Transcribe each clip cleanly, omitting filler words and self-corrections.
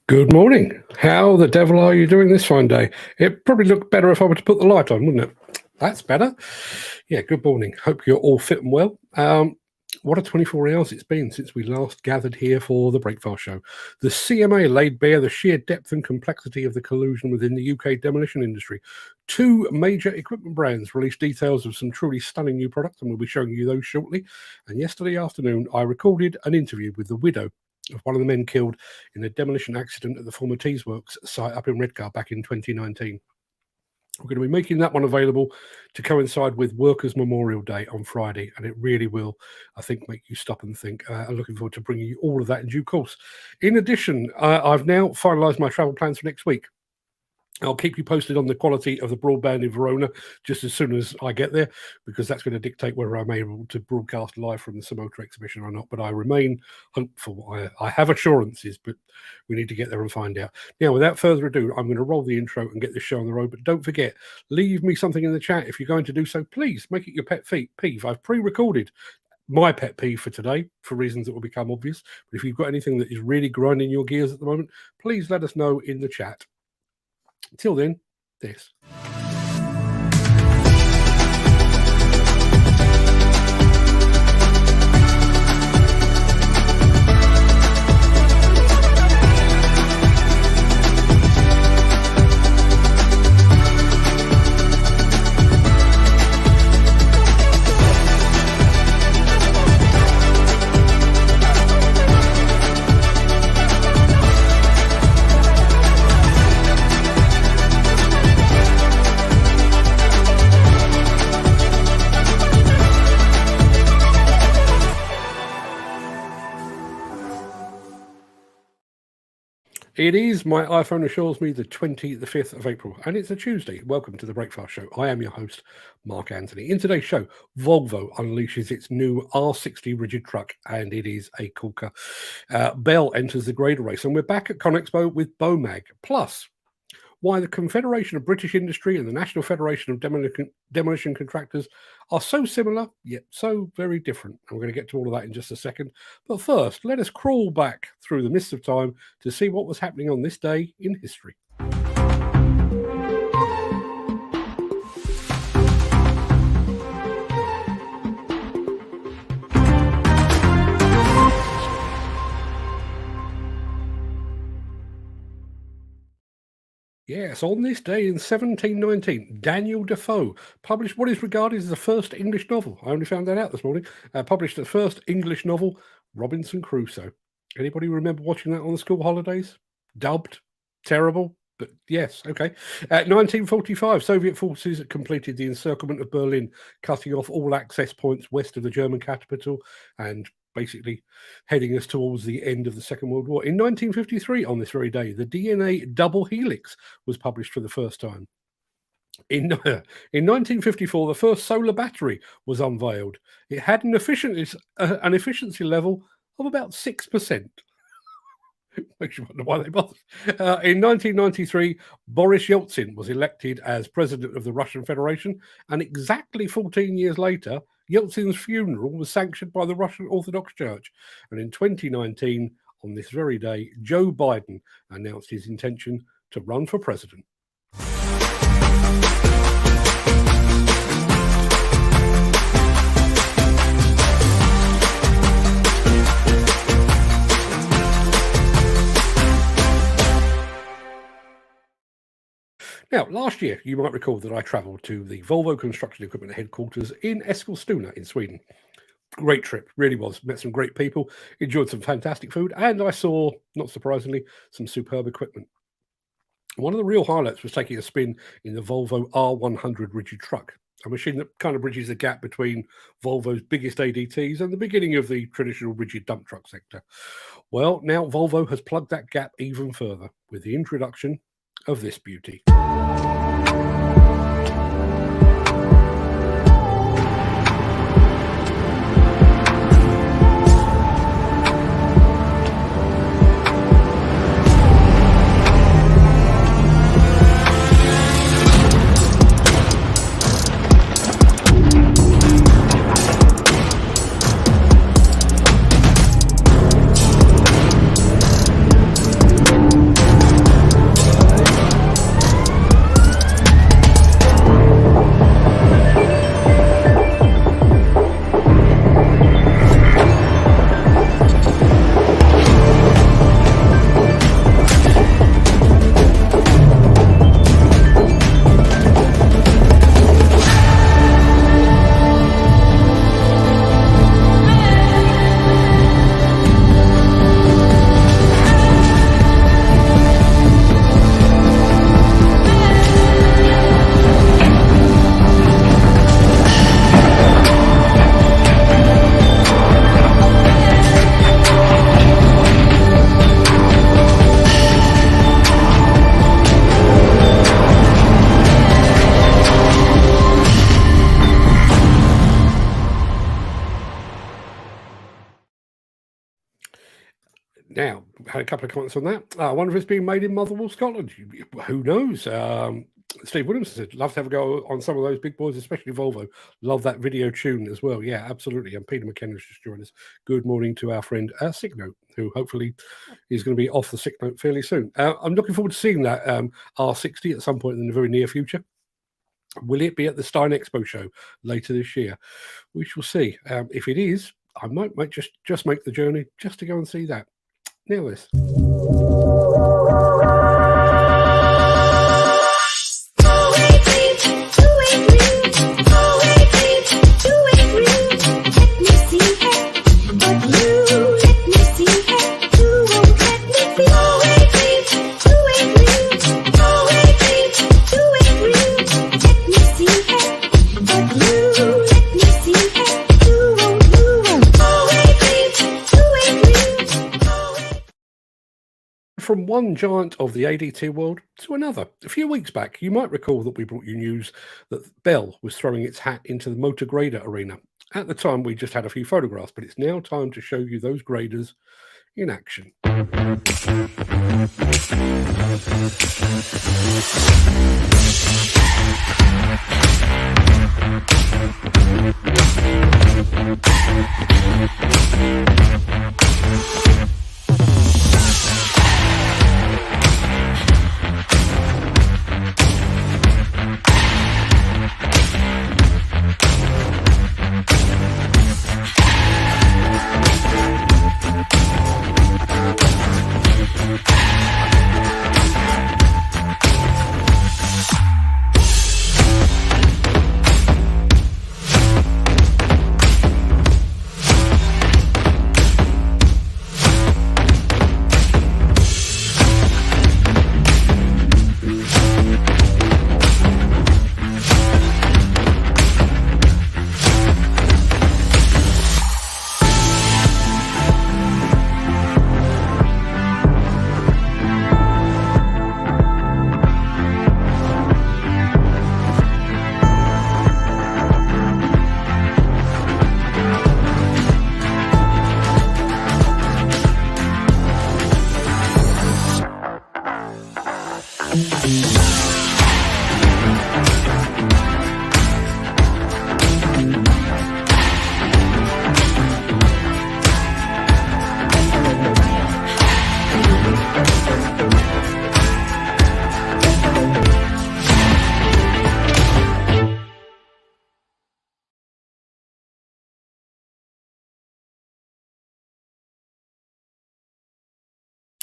Good morning. How the devil are you doing this fine day? It'd probably look better if I were to put the light on, wouldn't it? That's better. Yeah, good morning. Hope you're all fit and well. What a 24 hours it's been since we last gathered here for the Breakfast Show. The CMA laid bare the sheer depth and complexity of the collusion within the UK demolition industry. Two major equipment brands released details of some truly stunning new products, and we'll be showing you those shortly. And yesterday afternoon, I recorded an interview with the widow of one of the men killed in a demolition accident at the former Tees Works site up in Redcar back in 2019. We're going to be making that one available to coincide with Workers' Memorial Day on Friday, and it really will, I think, make you stop and think. I'm looking forward to bringing you all of that in due course. In addition, I've now finalised my travel plans for next week. I'll keep you posted on the quality of the broadband in Verona just as soon as I get there, because that's going to dictate whether I'm able to broadcast live from the Samotra exhibition or not. But I remain hopeful. I have assurances, but we need to get there and find out. Now, without further ado, I'm going to roll the intro and get this show on the road. But don't forget, leave me something in the chat if you're going to do so. Please make it your pet peeve. I've pre-recorded my pet peeve for today for reasons that will become obvious. But if you've got anything that is really grinding your gears at the moment, please let us know in the chat. Till then, this. It is, my iPhone assures me, the 25th of April, and it's a Tuesday. Welcome to the Breakfast Show. I am your host, Mark Anthony. In today's show, Volvo unleashes its new R60 rigid truck, and it is a corker. Bell enters the grader race, and we're back at ConExpo with Bomag. Plus, why the Confederation of British Industry and the National Federation of Demolition Contractors are so similar, yet so very different. And we're going to get to all of that in just a second. But first, let us crawl back through the mists of time to see what was happening on this day in history. Yes, on this day in 1719, Daniel Defoe published what is regarded as the first English novel. I only found that out this morning. Published the first English novel, Robinson Crusoe. Anybody remember watching that on the school holidays? Dubbed? Terrible? But yes, okay. 1945, Soviet forces completed the encirclement of Berlin, cutting off all access points west of the German capital and basically heading us towards the end of the Second World War. In 1953, on this very day, the DNA double helix was published for the first time. In 1954, the first solar battery was unveiled. It had an efficiency level of about 6%. Makes you wonder why they bothered. In 1993, Boris Yeltsin was elected as president of the Russian Federation, and exactly 14 years later, Yeltsin's funeral was sanctioned by the Russian Orthodox Church. And in 2019, on this very day, Joe Biden announced his intention to run for president. Now, last year, you might recall that I travelled to the Volvo construction equipment headquarters in Eskilstuna in Sweden. Great trip, really was. Met some great people, enjoyed some fantastic food, and I saw, not surprisingly, some superb equipment. One of the real highlights was taking a spin in the Volvo R100 rigid truck, a machine that kind of bridges the gap between Volvo's biggest ADTs and the beginning of the traditional rigid dump truck sector. Well, now Volvo has plugged that gap even further with the introduction of this beauty. had a couple of comments on that. I wonder if it's being made in Motherwell, Scotland. Who knows? Steve Williamson said, love to have a go on some of those big boys, especially Volvo. Love that video tune as well. Yeah, absolutely. And Peter McKenna's just joined us. Good morning to our friend Sick Note, who hopefully is going to be off the sick note fairly soon. I'm looking forward to seeing that R60 at some point in the very near future. Will it be at the ConExpo show later this year? We shall see. If it is, I might just make the journey just to go and see that. Now this. From one giant of the ADT world to another. A few weeks back, you might recall that we brought you news that Bell was throwing its hat into the motor grader arena. At the time, we just had a few photographs, but it's now time to show you those graders in action.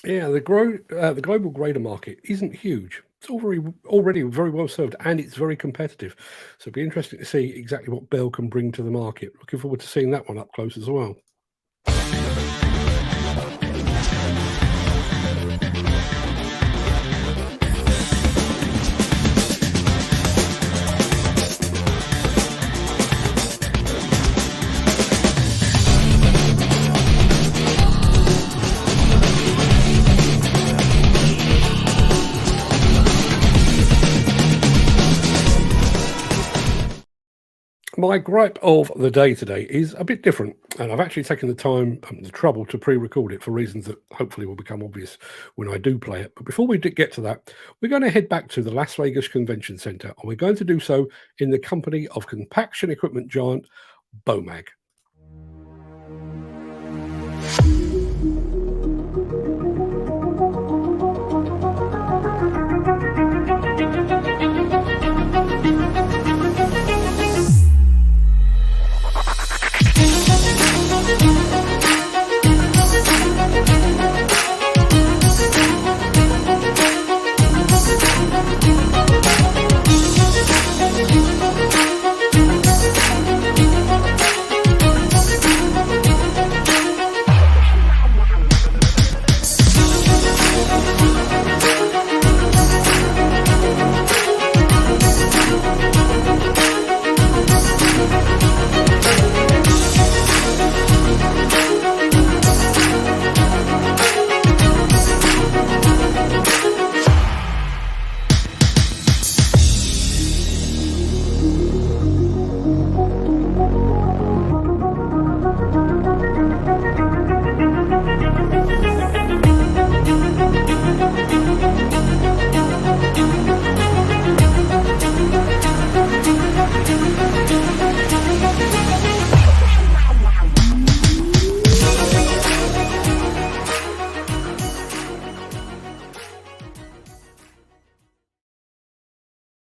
Yeah, the global grader market isn't huge. It's already very well served, and it's very competitive. So it'll be interesting to see exactly what Bell can bring to the market. Looking forward to seeing that one up close as well. My gripe of the day today is a bit different, and I've actually taken the time and the trouble to pre-record it for reasons that hopefully will become obvious when I do play it. But before we get to that, we're going to head back to the Las Vegas Convention Center, and we're going to do so in the company of compaction equipment giant Bomag.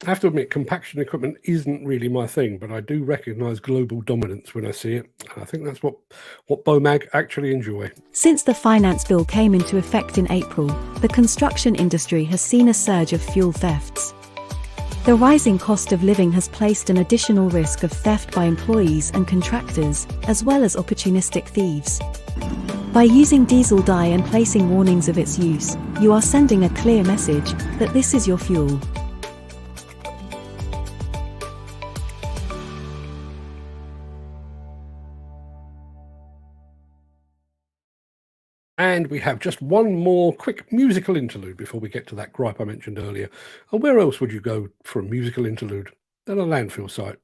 I have to admit, compaction equipment isn't really my thing, but I do recognise global dominance when I see it. And I think that's what Bomag actually enjoy. Since the finance bill came into effect in April, the construction industry has seen a surge of fuel thefts. The rising cost of living has placed an additional risk of theft by employees and contractors, as well as opportunistic thieves. By using diesel dye and placing warnings of its use, you are sending a clear message that this is your fuel. And we have just one more quick musical interlude before we get to that gripe I mentioned earlier. And where else would you go for a musical interlude than a landfill site?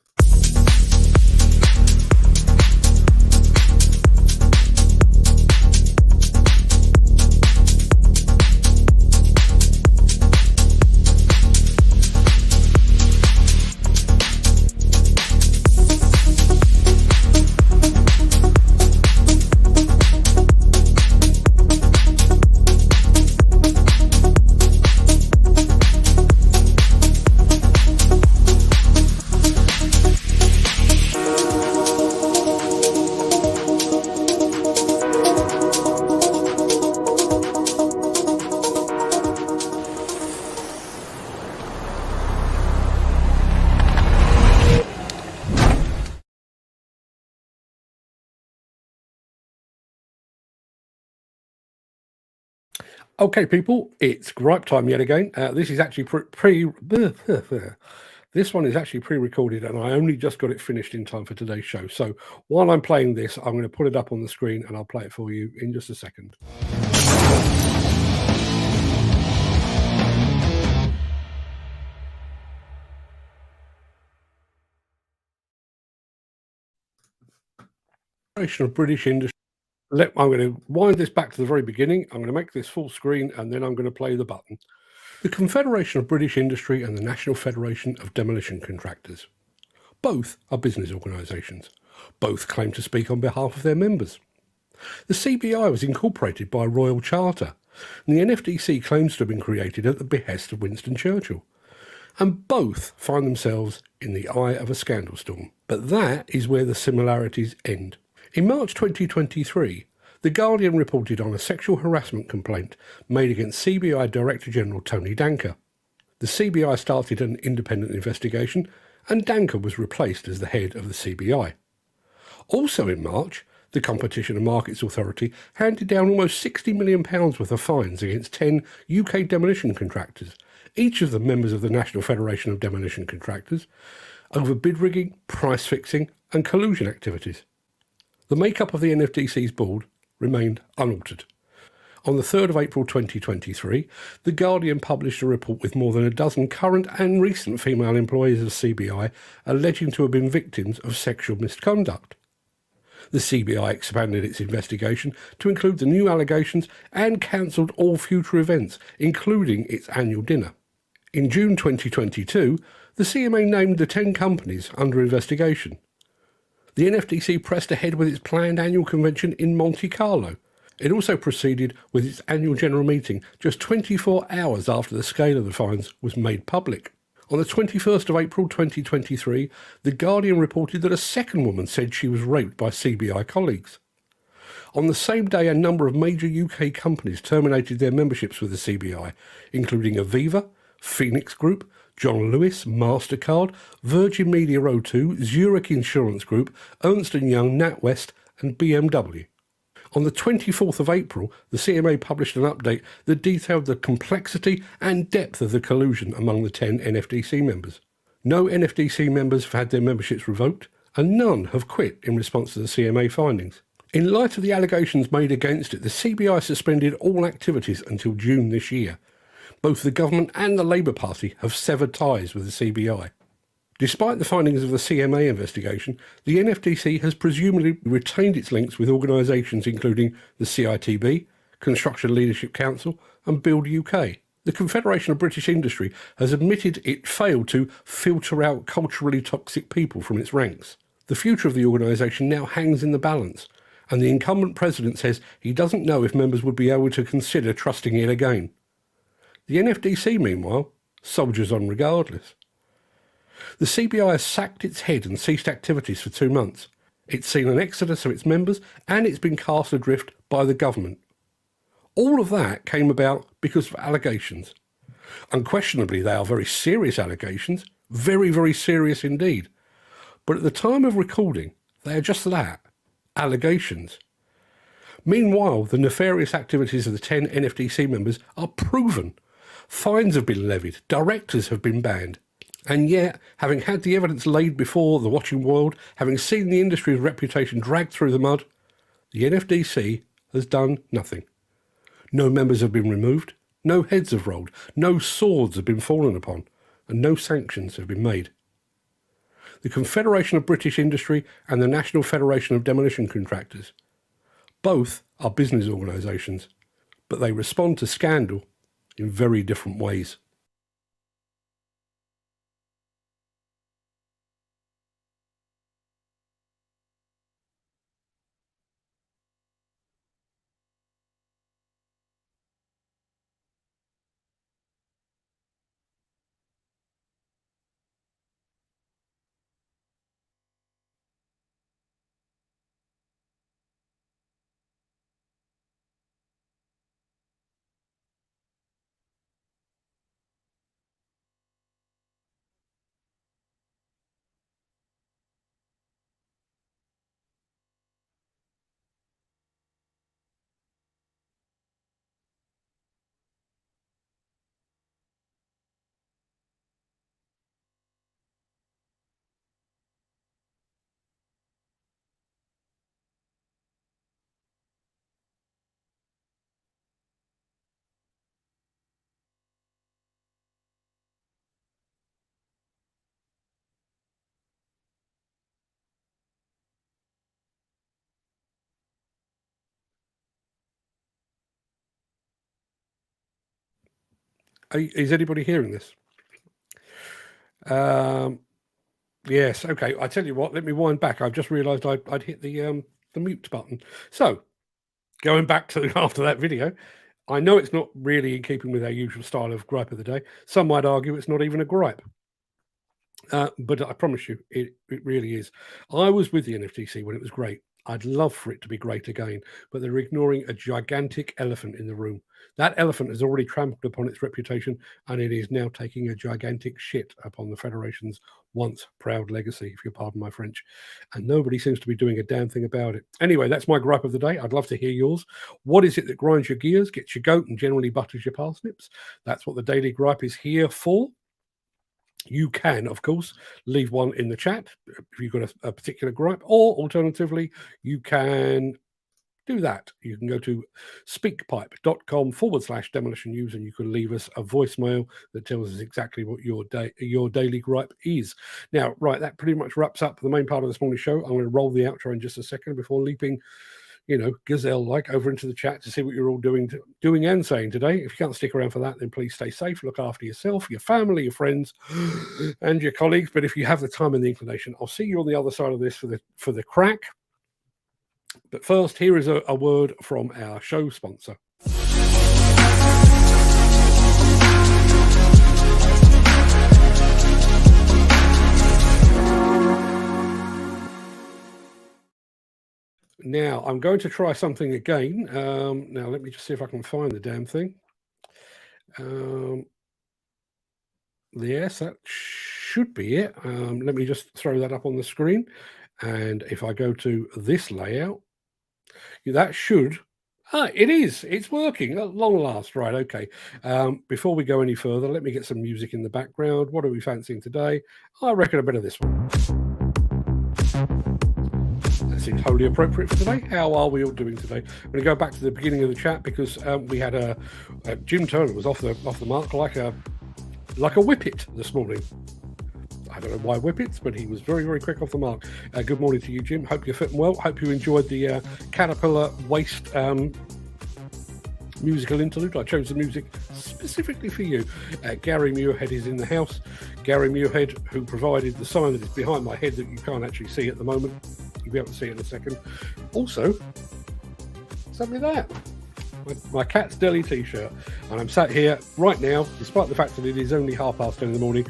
Okay, people, it's gripe time yet again. This is actually this one is actually pre-recorded, and I only just got it finished in time for today's show. So while I'm playing this, I'm going to put it up on the screen, and I'll play it for you in just a second. Confederation of British Industry. I'm going to wind this back to the very beginning. I'm going to make this full screen, and then I'm going to play the button. The Confederation of British Industry and the National Federation of Demolition Contractors. Both are business organisations. Both claim to speak on behalf of their members. The CBI was incorporated by a royal charter, and the NFDC claims to have been created at the behest of Winston Churchill. And both find themselves in the eye of a scandal storm. But that is where the similarities end. In March 2023, The Guardian reported on a sexual harassment complaint made against CBI Director General Tony Danker. The CBI started an independent investigation, and Danker was replaced as the head of the CBI. Also in March, the Competition and Markets Authority handed down almost £60 million worth of fines against 10 UK demolition contractors, each of them members of the National Federation of Demolition Contractors, over bid rigging, price fixing and collusion activities. The makeup of the NFDC's board remained unaltered. On the 3rd of April 2023, The Guardian published a report with more than a dozen current and recent female employees of CBI alleging to have been victims of sexual misconduct. The CBI expanded its investigation to include the new allegations and cancelled all future events, including its annual dinner. In June 2022, the CMA named the 10 companies under investigation. The NFDC pressed ahead with its planned annual convention in Monte Carlo. It also proceeded with its annual general meeting just 24 hours after the scale of the fines was made public. On the 21st of April 2023, The Guardian reported that a second woman said she was raped by CBI colleagues. On the same day, a number of major UK companies terminated their memberships with the CBI, including Aviva, Phoenix Group, John Lewis, MasterCard, Virgin Media O2, Zurich Insurance Group, Ernst & Young, NatWest and BMW. On the 24th of April, the CMA published an update that detailed the complexity and depth of the collusion among the 10 NFDC members. No NFDC members have had their memberships revoked, and none have quit in response to the CMA findings. In light of the allegations made against it, the CBI suspended all activities until June this year. Both the government and the Labour Party have severed ties with the CBI. Despite the findings of the CMA investigation, the NFDC has presumably retained its links with organisations including the CITB, Construction Leadership Council and Build UK. The Confederation of British Industry has admitted it failed to filter out culturally toxic people from its ranks. The future of the organisation now hangs in the balance, and the incumbent president says he doesn't know if members would be able to consider trusting it again. The NFDC, meanwhile, soldiers on regardless. The CBI has sacked its head and ceased activities for 2 months. It's seen an exodus of its members, and it's been cast adrift by the government. All of that came about because of allegations. Unquestionably, they are very serious allegations, very, very serious indeed. But at the time of recording, they are just that, allegations. Meanwhile, the nefarious activities of the 10 NFDC members are proven. Fines have been levied, directors have been banned. And yet, having had the evidence laid before the watching world, having seen the industry's reputation dragged through the mud, the NFDC has done nothing. No members have been removed, no heads have rolled, no swords have been fallen upon, and no sanctions have been made. The Confederation of British Industry and the National Federation of Demolition Contractors. Both are business organisations, but they respond to scandal in very different ways. Is anybody hearing this? Yes, okay. I tell you what, let me wind back. I've just realised I'd hit the mute button. So, going back to after that video, I know it's not really in keeping with our usual style of gripe of the day. Some might argue it's not even a gripe. But I promise you, it really is. I was with the NFTC when it was great. I'd love for it to be great again, but they're ignoring a gigantic elephant in the room. That elephant has already trampled upon its reputation, and it is now taking a gigantic shit upon the Federation's once proud legacy, if you pardon my French. And nobody seems to be doing a damn thing about it. Anyway, that's my gripe of the day. I'd love to hear yours. What is it that grinds your gears, gets your goat, and generally butters your parsnips? That's what the Daily Gripe is here for. You can, of course, leave one in the chat if you've got a particular gripe, or alternatively, you can do that. You can go to speakpipe.com/demolition news and you can leave us a voicemail that tells us exactly what your daily gripe is. Now, right, that pretty much wraps up the main part of this morning's show. I'm going to roll the outro in just a second before leaping, gazelle-like over into the chat to see what you're all doing and saying today. If you can't stick around for that, then please stay safe, look after yourself, your family, your friends, and your colleagues. But if you have the time and the inclination, I'll see you on the other side of this for the Craic. But first, here is a word from our show sponsor. Now, I'm going to try something again. Now, let me just see if I can find the damn thing. Yes, that should be it. Let me just throw that up on the screen. And if I go to this layout, that should... it is. It's working at long last. Right, okay. Before we go any further, let me get some music in the background. What are we fancying today? I reckon a bit of this one. That seems wholly appropriate for today. How are we all doing today? I'm going to go back to the beginning of the chat because we had Jim Turner was off the mark like a whippet this morning. I don't know why whippets, but he was very, very quick off the mark. Good morning to you, Jim. Hope you're fitting well. Hope you enjoyed the Caterpillar Waste musical interlude. I chose the music specifically for you. Gary Muirhead is in the house. Gary Muirhead, who provided the sign that is behind my head that you can't actually see at the moment. You'll be able to see it in a second. Also, something like that. My Cat's Deli t-shirt. And I'm sat here right now, despite the fact that it is only 10:30 in the morning,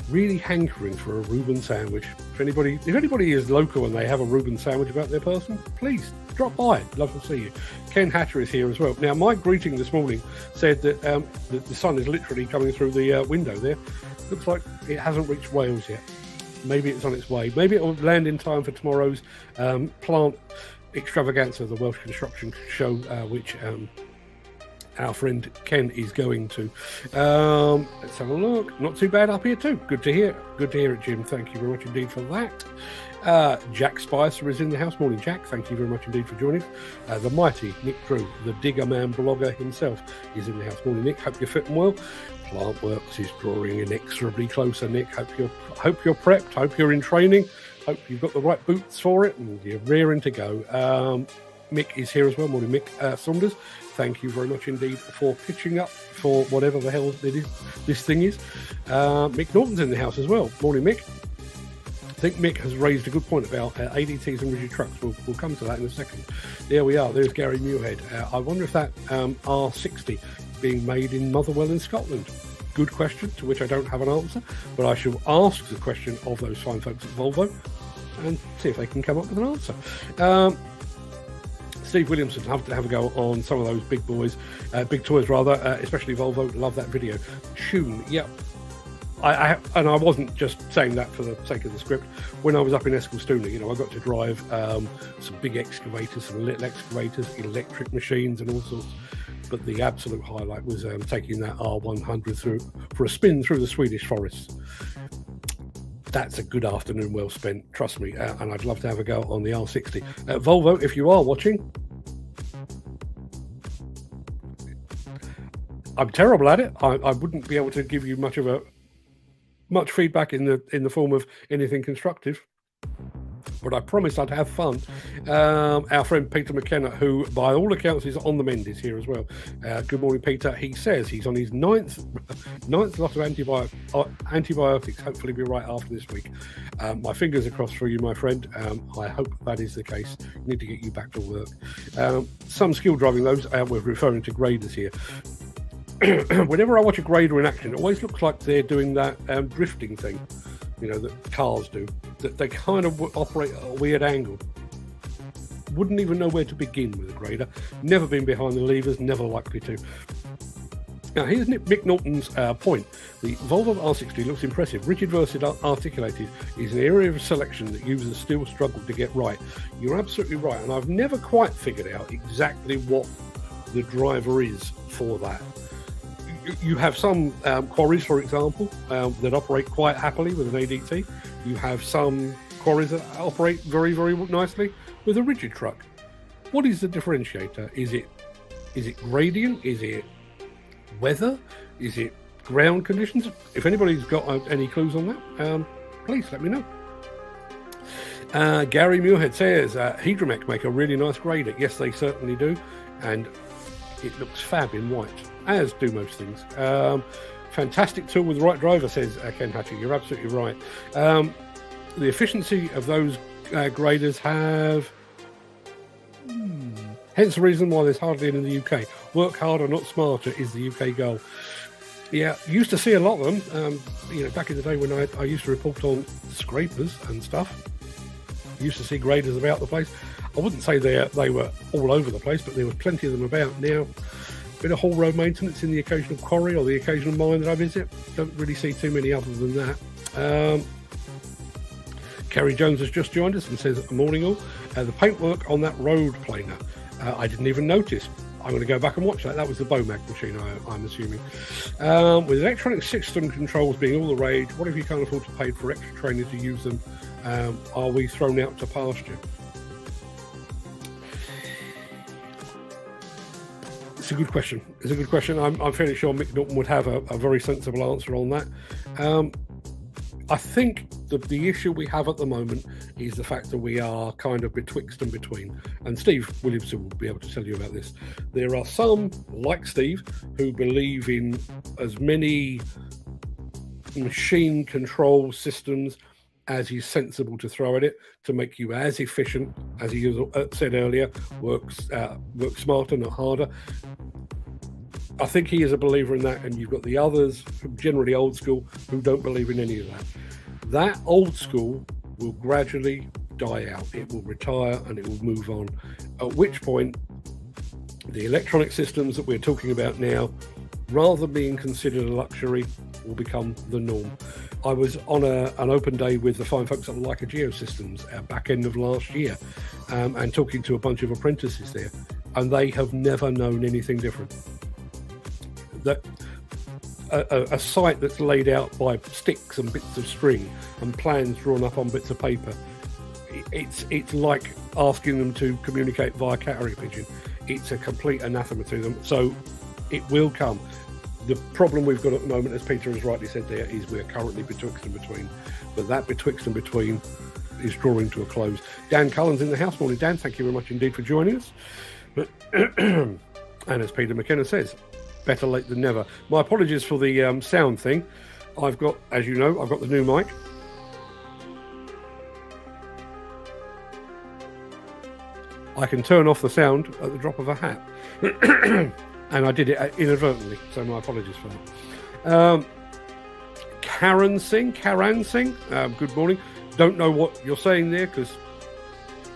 Really hankering for a Reuben sandwich. If anybody is local and they have a Reuben sandwich about their person, please drop by. Love to see you. Ken Hatter is here as well. Now, my greeting this morning said that the sun is literally coming through the window there. Looks like it hasn't reached Wales yet. Maybe it's on its way. Maybe it will land in time for tomorrow's plant extravaganza, the Welsh Construction Show, which our friend Ken is going to. Let's have a look. Not too bad up here too. Good to hear. Good to hear it, Jim. Thank you very much indeed for that. Jack Spicer is in the house. Morning, Jack. Thank you very much indeed for joining. The mighty Nick Drew, the Digger Man blogger himself, is in the house. Morning, Nick. Hope you're fitting well. Plant Works is drawing inexorably closer, Nick. Hope you're prepped. Hope you're in training. Hope you've got the right boots for it and you're rearing to go. Mick is here as well. Morning, Mick Saunders. Thank you very much indeed for pitching up for whatever the hell this thing is. Mick Norton's in the house as well. Morning, Mick. I think Mick has raised a good point about ADTs and rigid trucks. We'll come to that in a second. There we are. There's Gary Muirhead. I wonder if that R60 being made in Motherwell in Scotland. Good question, to which I don't have an answer, but I shall ask the question of those fine folks at Volvo and see if they can come up with an answer. Steve Williamson, have to have a go on some of those big boys, big toys rather, especially Volvo. Love that video. Tune, yeah. I wasn't just saying that for the sake of the script. When I was up in Eskilstuna, I got to drive some big excavators, some little excavators, electric machines, and all sorts. But the absolute highlight was taking that R100 for a spin through the Swedish forests. That's a good afternoon well spent, trust me, and I'd love to have a go on the R60. Volvo, if you are watching, I'm terrible at it. I wouldn't be able to give you much feedback in the form of anything constructive, but I promised I'd have fun. Our friend Peter McKenna, who by all accounts is on the mend, is here as well. Good morning, Peter. He says he's on his ninth lot of antibiotics. Hopefully be right after this week. My fingers are crossed for you, my friend. I hope that is the case. Need to get you back to work. Some skill driving those, we're referring to graders here. Whenever I watch a grader in action, it always looks like they're doing that drifting thing, that cars do, that they kind of operate at a weird angle. Wouldn't even know where to begin with a grader. Never been behind the levers, never likely to. Now, here's Mick Norton's point. The Volvo R60 looks impressive. Rigid versus articulated is an area of selection that users still struggle to get right. You're absolutely right, and I've never quite figured out exactly what the driver is for that. You have some quarries, for example, that operate quite happily with an ADT. You have some quarries that operate very, very nicely with a rigid truck. What is the differentiator? Is it gradient? Is it weather? Is it ground conditions? If anybody's got any clues on that, please let me know. Gary Muirhead says, Hydromec make a really nice grader. Yes, they certainly do. And it looks fab in white, as do most things. Fantastic tool with the right driver, says Ken Hatchie. You're absolutely right. The efficiency of those graders have... Hence the reason why there's hardly any in the UK. Work harder, not smarter, is the UK goal. Yeah, used to see a lot of them. Back in the day when I used to report on scrapers and stuff, used to see graders about the place. I wouldn't say they were all over the place, but there was plenty of them about. Now, a bit of haul road maintenance in the occasional quarry or the occasional mine that I visit. Don't really see too many other than that. Kerry Jones has just joined us and says, morning all. The paintwork on that road planer, I didn't even notice. I'm going to go back and watch that. That was the Bomag machine, I'm assuming. With electronic system controls being all the rage, what if you can't afford to pay for extra training to use them? Are we thrown out to pasture? It's a good question. I'm fairly sure Mick Norton would have a very sensible answer on that. I think the issue we have at the moment is the fact that we are kind of betwixt and between. And Steve Williamson will be able to tell you about this. There are some, like Steve, who believe in as many machine control systems as is sensible to throw at it to make you as efficient, as he said earlier, work smarter, not harder. I think he is a believer in that, and you've got the others, generally old school, who don't believe in any of that. That old school will gradually die out. It will retire and it will move on, at which point the electronic systems that we're talking about now, rather than being considered a luxury, will become the norm. I was on an open day with the fine folks at Leica Geosystems at back end of last year, and talking to a bunch of apprentices there, and they have never known anything different. That a site that's laid out by sticks and bits of string and plans drawn up on bits of paper, it's like asking them to communicate via carrier pigeon. It's a complete anathema to them. So it will come. The problem we've got at the moment, as Peter has rightly said there, is we're currently betwixt and between. But that betwixt and between is drawing to a close. Dan Cullen's in the house. Morning, Dan. Thank you very much indeed for joining us. And as Peter McKenna says, better late than never. My apologies for the sound thing. I've got, as you know, I've got the new mic. I can turn off the sound at the drop of a hat. And I did it inadvertently, so my apologies for that. Karan Singh, good morning. Don't know what you're saying there, because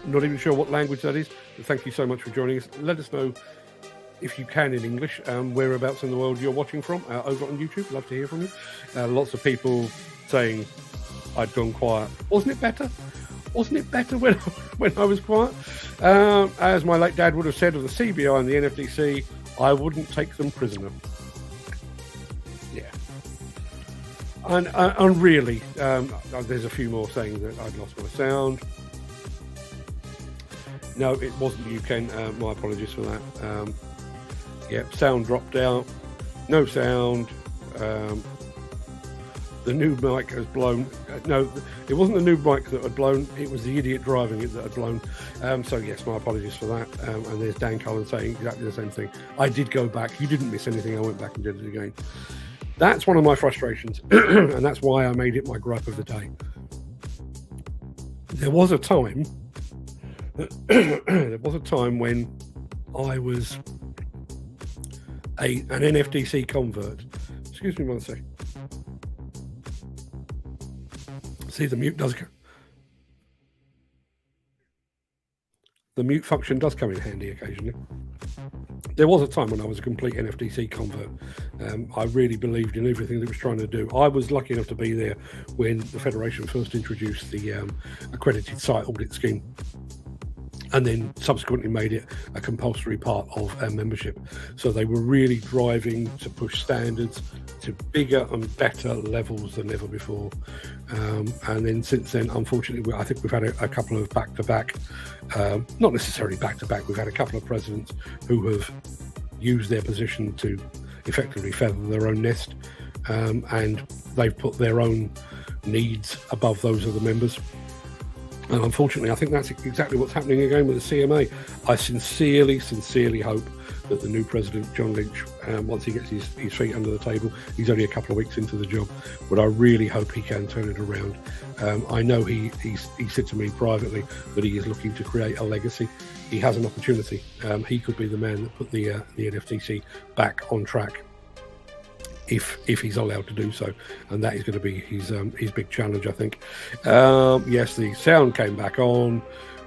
I'm not even sure what language that is. But thank you so much for joining us. Let us know, if you can in English, whereabouts in the world you're watching from, over on YouTube. Love to hear from you. Lots of people saying I'd gone quiet. Wasn't it better? Wasn't it better when I was quiet? As my late dad would have said of the CBI and the NFDC, I wouldn't take them prisoner. Yeah. And really, there's a few more saying that I'd lost my sound. No, it wasn't you, Ken. My apologies for that. Yeah, sound dropped out. No sound. The new mic has blown. No, it wasn't the new mic that had blown. It was the idiot driving it that had blown. So yes, my apologies for that. And there's Dan Cullen saying exactly the same thing. I did go back. You didn't miss anything. I went back and did it again. That's one of my frustrations. And that's why I made it my gripe of the day. There was a time when I was an NFDC convert. Excuse me one second. See, the mute function does come in handy occasionally. There was a time when I was a complete NFDC convert. I really believed in everything that it was trying to do. I was lucky enough to be there when the Federation first introduced the accredited site audit scheme, and then subsequently made it a compulsory part of membership. So they were really driving to push standards to bigger and better levels than ever before. And then since then, unfortunately, I think we've had a couple of back-to-back, not necessarily back-to-back, we've had a couple of presidents who have used their position to effectively feather their own nest, and they've put their own needs above those of the members. And unfortunately, I think that's exactly what's happening again with the CMA. I sincerely hope that the new president, John Lynch, once he gets his feet under the table, he's only a couple of weeks into the job, but I really hope he can turn it around. I know he said to me privately that he is looking to create a legacy. He has an opportunity. He could be the man that put the NFTC back on track, if he's allowed to do so, and that is going to be his big challenge, I think. Yes, the sound came back on.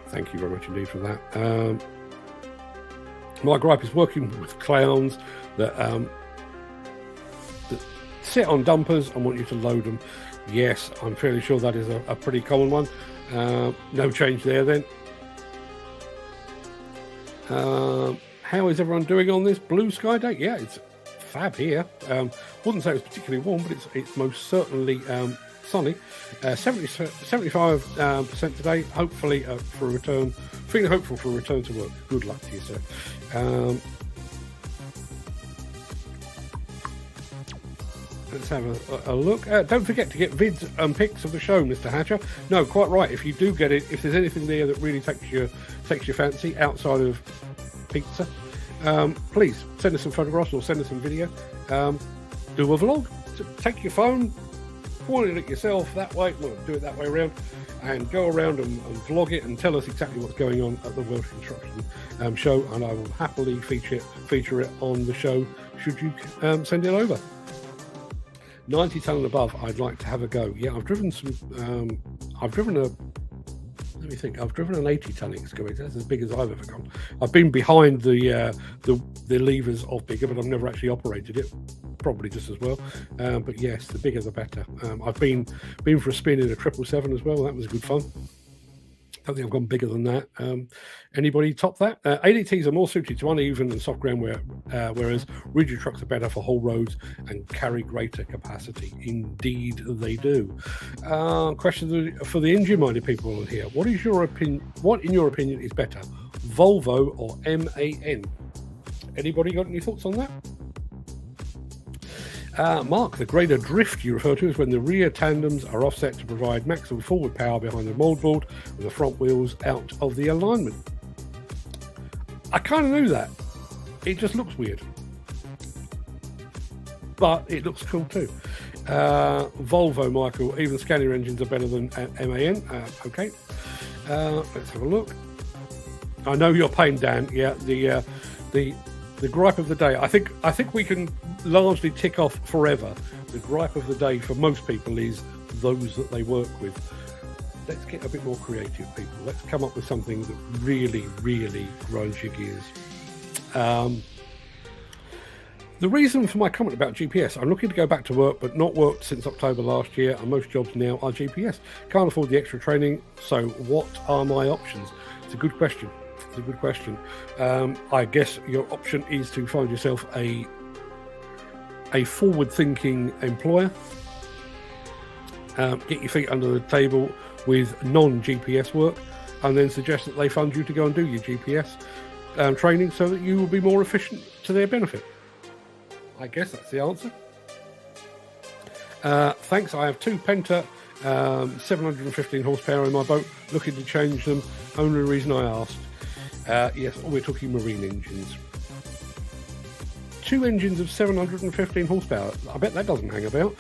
Thank you very much indeed for that. My gripe is working with clowns that sit on dumpers and want you to load them. Yes, I'm fairly sure that is a pretty common one. No change there then. How is everyone doing on this blue sky day? Yeah, it's fab here. Wouldn't say it was particularly warm, but it's most certainly sunny. 75% today. Hopefully for a return. Feeling hopeful for a return to work. Good luck to you, sir. Let's have a look. Don't forget to get vids and pics of the show, Mr. Hatcher. No, quite right. If you do get it, if there's anything there that really takes your fancy outside of pizza, please send us some photographs or send us some video. Do a vlog. So take your phone, point it at yourself that way. Well, do it that way around, and go around and vlog it and tell us exactly what's going on at the World Construction show, and I will happily feature it on the show should you send it over. 90 ton and above, I'd like to have a go. Yeah, I've driven some. I've driven a. Let me think. I've driven an 80 ton excavator. That's as big as I've ever gone. I've been behind the levers of bigger, but I've never actually operated it. Probably just as well. But yes, the bigger the better. I've been for a spin in a 777 as well. That was good fun. I think I've gone bigger than that. Anybody top that? ADTs are more suited to uneven and soft ground, whereas rigid trucks are better for whole roads and carry greater capacity. Indeed, they do. Question for the engine-minded people on here: What is your opinion? What, in your opinion, is better, Volvo or MAN? Anybody got any thoughts on that? Mark, the greater drift you refer to is when the rear tandems are offset to provide maximum forward power behind the mouldboard and the front wheels out of the alignment. I kind of knew that. It just looks weird. But it looks cool too. Volvo, Michael, even Scania engines are better than MAN. Okay. Let's have a look. I know you're paying, Dan. Yeah, the gripe of the day. I think we can largely tick off forever. The gripe of the day for most people is those that they work with. Let's get a bit more creative, people. Let's come up with something that really, really grinds your gears. The reason for my comment about GPS, I'm looking to go back to work, but not worked since October last year, and most jobs now are GPS. Can't afford the extra training, so what are my options? It's a good question. It's a good question. I guess your option is to find yourself a forward-thinking employer. Get your feet under the table with non-GPS work, and then suggest that they fund you to go and do your GPS training so that you will be more efficient to their benefit. I guess that's the answer. Thanks. I have two Penta 715 horsepower in my boat, looking to change them. Only reason I asked. Yes, we're talking marine engines. Two engines of 715 horsepower. I bet that doesn't hang about.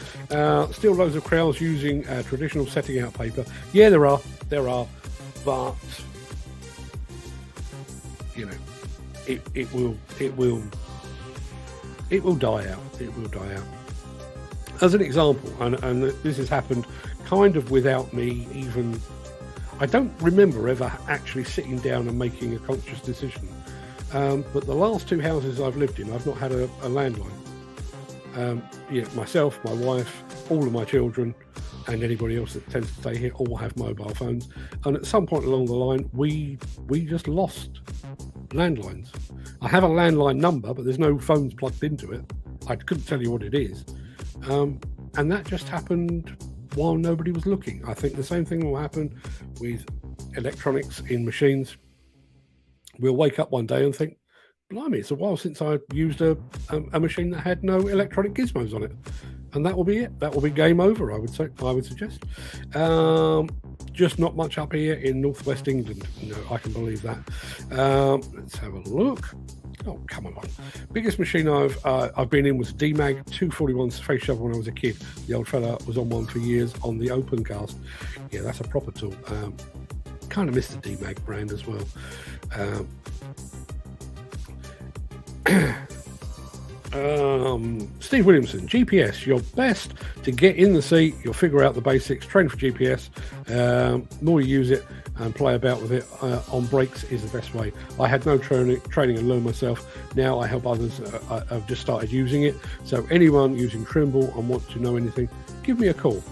Still loads of crowds using traditional setting out paper. Yeah, there are, but you know, it will die out. It will die out. As an example, and this has happened kind of without me even. I don't remember ever actually sitting down and making a conscious decision. But the last two houses I've lived in, I've not had a landline. Myself, my wife, all of my children, and anybody else that tends to stay here all have mobile phones. And at some point along the line, we just lost landlines. I have a landline number, but there's no phones plugged into it. I couldn't tell you what it is. And that just happened while nobody was looking. I think the same thing will happen with electronics in machines. We'll wake up one day and think, blimey, it's a while since I used a machine that had no electronic gizmos on it. And that will be it. That will be game over, I would suggest. Just not much up here in northwest England. No, I can believe that. Let's have a look. Oh, come on. Biggest machine I've been in was a Demag 241 space shovel when I was a kid. The old fella was on one for years on the open cast. Yeah, that's a proper tool. Kind of miss the Demag brand as well. Steve Williamson, GPS, you're best to get in the seat, you'll figure out the basics, train for GPS, more you use it and play about with it on brakes is the best way. I had no training and learn myself. Now I help others. I've just started using it, so anyone using Trimble and wants to know anything, give me a call.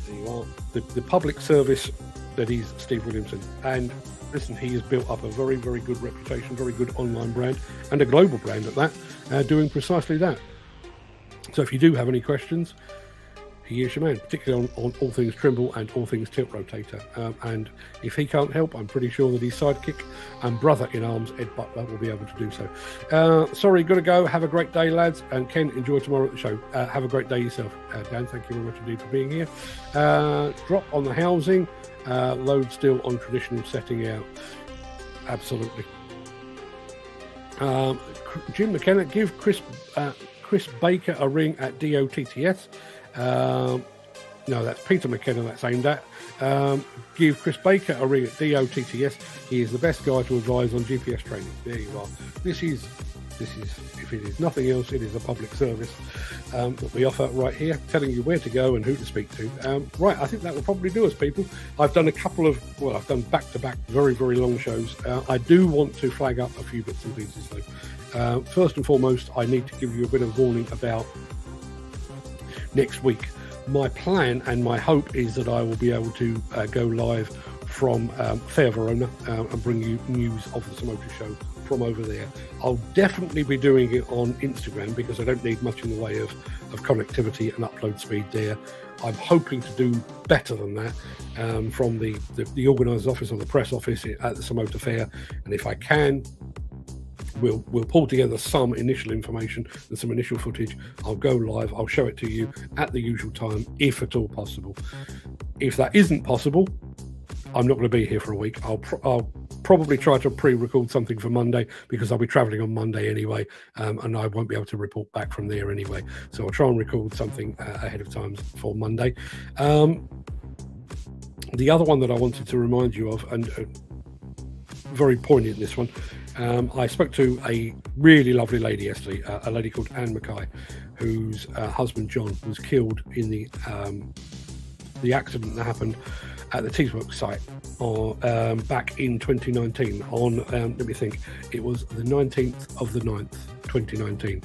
There you are, the public service that is Steve Williamson. And listen, he has built up a very, very good reputation, very good online brand, and a global brand at that, doing precisely that. So if you do have any questions, he is your man, particularly on all things Trimble and all things tilt rotator. And if he can't help, I'm pretty sure that his sidekick and brother in arms, Ed Butler, will be able to do so. Sorry, got to go. Have a great day, lads. And Ken, enjoy tomorrow at the show. Have a great day yourself. Dan, thank you very much indeed for being here. Drop on the housing. Load still on traditional setting out. Absolutely. Jim McKenna, give Chris Baker a ring at DOTTS. No, that's Peter McKenna that's aimed at. Give Chris Baker a ring at DOTTS. He is the best guy to advise on GPS training. There you are. This is This is, if it is nothing else, it is a public service that we offer right here, telling you where to go and who to speak to. Right, I think that will probably do us, people. I've done I've done back-to-back very, very long shows. I do want to flag up a few bits and pieces, though. First and foremost, I need to give you a bit of warning about next week. My plan and my hope is that I will be able to go live from Fair Verona and bring you news of the Motor Show from over there. I'll definitely be doing it on Instagram because I don't need much in the way of connectivity and upload speed there. I'm hoping to do better than that from the organiser's office or the press office at the Motor Fair, and if I can, we'll pull together some initial information and some initial footage. I'll go live, I'll show it to you at the usual time, if at all possible. If that isn't possible, I'm not going to be here for a week. I'll probably try to pre-record something for Monday because I'll be travelling on Monday anyway, and I won't be able to report back from there anyway. So I'll try and record something ahead of time for Monday. The other one that I wanted to remind you of, and very poignant this one, I spoke to a really lovely lady yesterday, a lady called Anne Mackay, whose husband John was killed in the accident that happened at the Teesworks site back in 2019 on, let me think, it was the 19th of the 9th, 2019.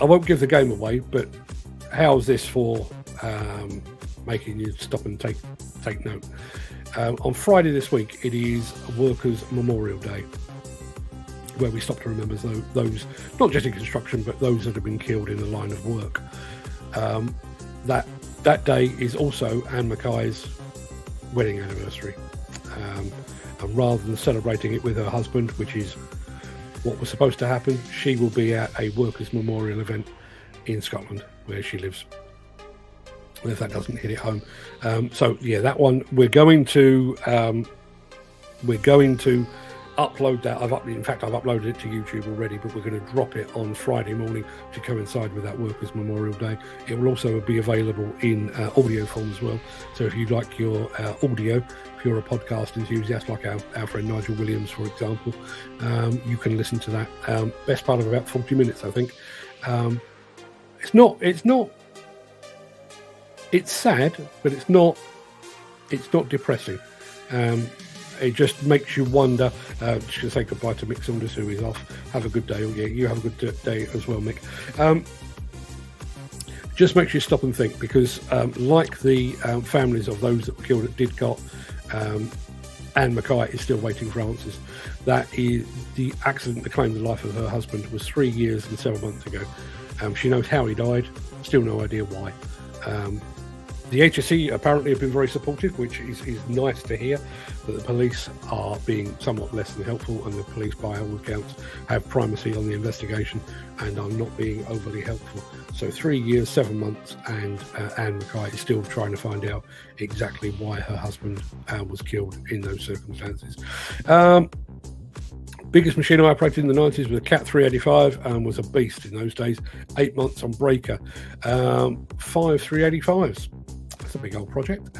I won't give the game away, but how's this for making you stop and take note? On Friday this week, it is Workers' Memorial Day, where we stop to remember those, not just in construction, but those that have been killed in the line of work. That day is also Anne Mackay's wedding anniversary. And rather than celebrating it with her husband, which is what was supposed to happen, she will be at a Workers' Memorial event in Scotland, where she lives. If that doesn't hit it home. So yeah, that one we're going to upload that. I've uploaded it to YouTube already, but we're going to drop it on Friday morning to coincide with that Workers' Memorial Day. It will also be available in audio form as well. So if you like your audio, if you're a podcast enthusiast like our friend Nigel Williams, for example, you can listen to that. Best part of about 40 minutes, I think. It's sad, but it's not depressing. It just makes you wonder. Just going to say goodbye to Mick Saunders, who is off. Have a good day. Yeah, you have a good day as well, Mick. Just makes you stop and think, because like the families of those that were killed at Didcot, Anne Mackay is still waiting for answers. That is the accident that claimed the life of her husband was 3 years and 7 months ago. She knows how he died, still no idea why. The HSE apparently have been very supportive, which is nice to hear, but the police are being somewhat less than helpful, and the police, by all accounts, have primacy on the investigation and are not being overly helpful. So 3 years, 7 months, and Anne Mackay is still trying to find out exactly why her husband was killed in those circumstances. Biggest machine I operated in the 90s was a Cat 385 and was a beast in those days. 8 months on breaker. 5 385s. That's a big old project.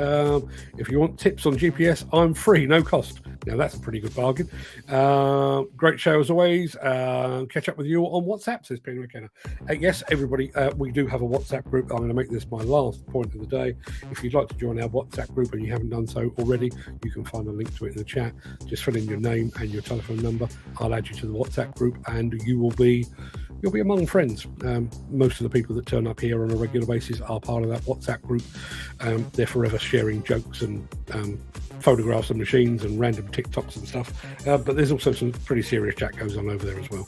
If you want tips on GPS, I'm free, no cost. Now that's a pretty good bargain. Great show as always. Catch up with you on WhatsApp, says Peter McKenna. Yes, everybody, we do have a WhatsApp group. I'm going to make this my last point of the day. If you'd like to join our WhatsApp group and you haven't done so already, you can find a link to it in the chat. Just fill in your name and your telephone number. I'll add you to the WhatsApp group, and you'll be among friends. Most of the people that turn up here on a regular basis are part of that WhatsApp group. They're forever sharing jokes and photographs of machines and random TikToks and stuff. But there's also some pretty serious chat goes on over there as well.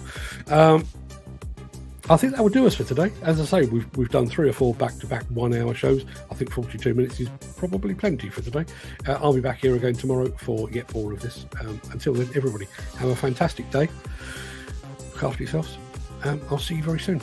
I think that will do us for today. As I say, we've done 3 or 4 back-to-back 1 hour shows. I think 42 minutes is probably plenty for today. I'll be back here again tomorrow for yet more of this. Until then, everybody, have a fantastic day. Look after yourselves. I'll see you very soon.